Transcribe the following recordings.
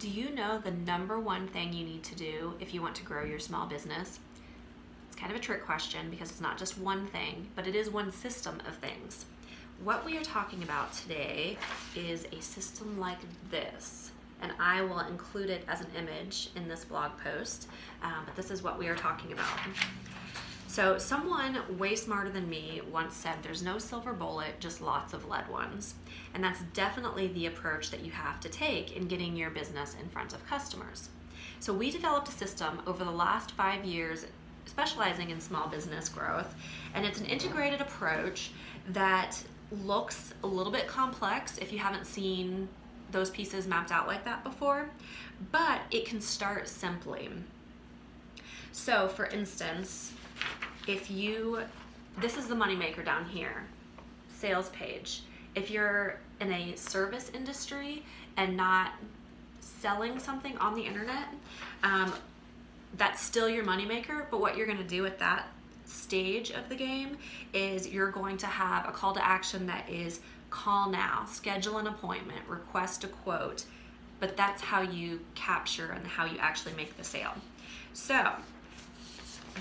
Do you know the number one thing you need to do if you want to grow your small business? It's kind of a trick question because it's not just one thing, but it is one system of things. What we are talking about today is a system like this, and I will include it as an image in this blog post, but this is what we are talking about. So someone way smarter than me once said there's no silver bullet, just lots of lead ones. And that's definitely the approach that you have to take in getting your business in front of customers. So we developed a system over the last 5 years specializing in small business growth, and it's an integrated approach that looks a little bit complex if you haven't seen those pieces mapped out like that before, but it can start simply. So for instance, this is the moneymaker down here, sales page. If you're in a service industry and not selling something on the internet, that's still your moneymaker, but what you're gonna do at that stage of the game is you're going to have a call to action that is call now, schedule an appointment, request a quote, but that's how you capture and how you actually make the sale. So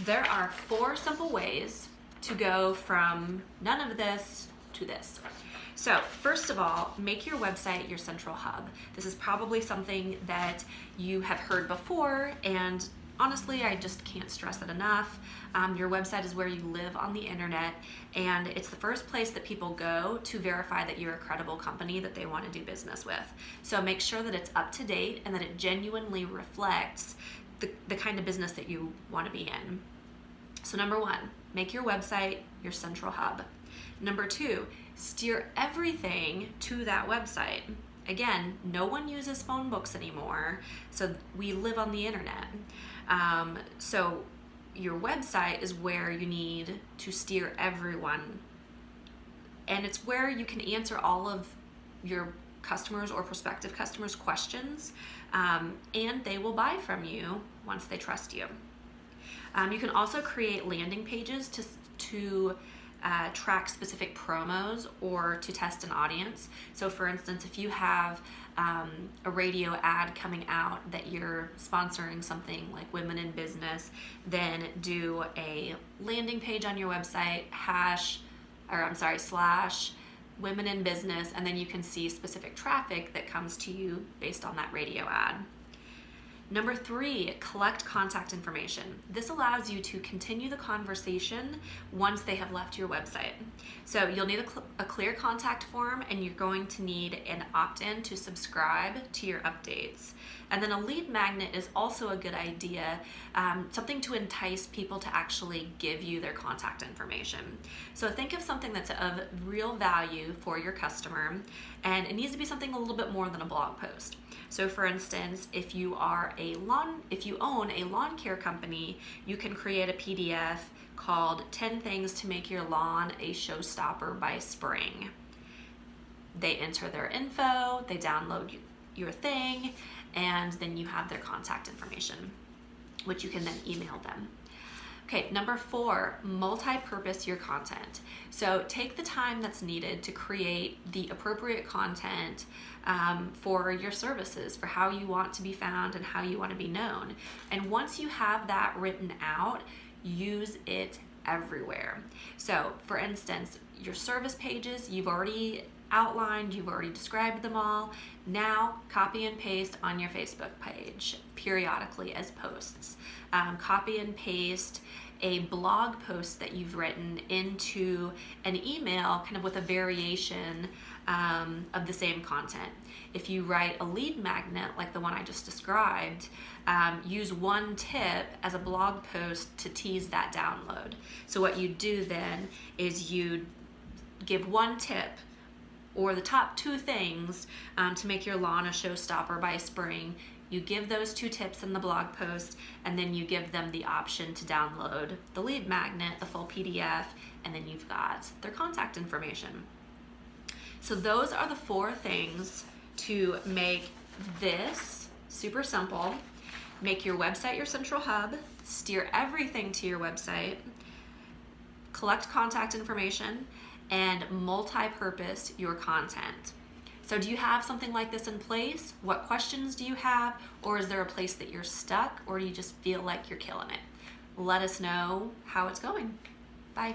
there are 4 simple ways to go from none of this to this. So first of all, make your website your central hub. This is probably something that you have heard before, and honestly, I just can't stress it enough. Your website is where you live on the internet, and it's the first place that people go to verify that you're a credible company that they want to do business with. So make sure that it's up to date and that it genuinely reflects the kind of business that you want to be in. So number 1, make your website your central hub. Number 2, steer everything to that website. Again, no one uses phone books anymore, so we live on the internet. So your website is where you need to steer everyone, and it's where you can answer all of your customers or prospective customers' questions, and they will buy from you once they trust you. You can also create landing pages to track specific promos or to test an audience. So for instance, if you have a radio ad coming out that you're sponsoring something like Women in Business, then do a landing page on your website, / Women in Business, and then you can see specific traffic that comes to you based on that radio ad. Number 3, collect contact information. This allows you to continue the conversation once they have left your website. So you'll need a clear contact form, and you're going to need an opt-in to subscribe to your updates. And then a lead magnet is also a good idea, something to entice people to actually give you their contact information. So think of something that's of real value for your customer, and it needs to be something a little bit more than a blog post. So for instance, if you own a lawn care company, you can create a PDF called 10 Things to Make Your Lawn a Showstopper by Spring. They enter their info, they download your thing, and then you have their contact information, which you can then email them. Okay, number 4, multi-purpose your content. So take the time that's needed to create the appropriate content for your services, for how you want to be found and how you want to be known. And once you have that written out, use it everywhere. So for instance, your service pages, you've already outlined, you've already described them all. Now copy and paste on your Facebook page periodically as posts. Copy and paste a blog post that you've written into an email kind of with a variation of the same content. If you write a lead magnet like the one I just described, use one tip as a blog post to tease that download. So what you do then is you give one tip or the top 2 things to make your lawn a showstopper by spring. You give those 2 tips in the blog post, and then you give them the option to download the lead magnet, the full PDF, and then you've got their contact information. So those are the 4 things to make this super simple. Make your website your central hub, steer everything to your website, collect contact information, and multi-purpose your content. So do you have something like this in place? What questions do you have? Or is there a place that you're stuck, or do you just feel like you're killing it? Let us know how it's going. Bye.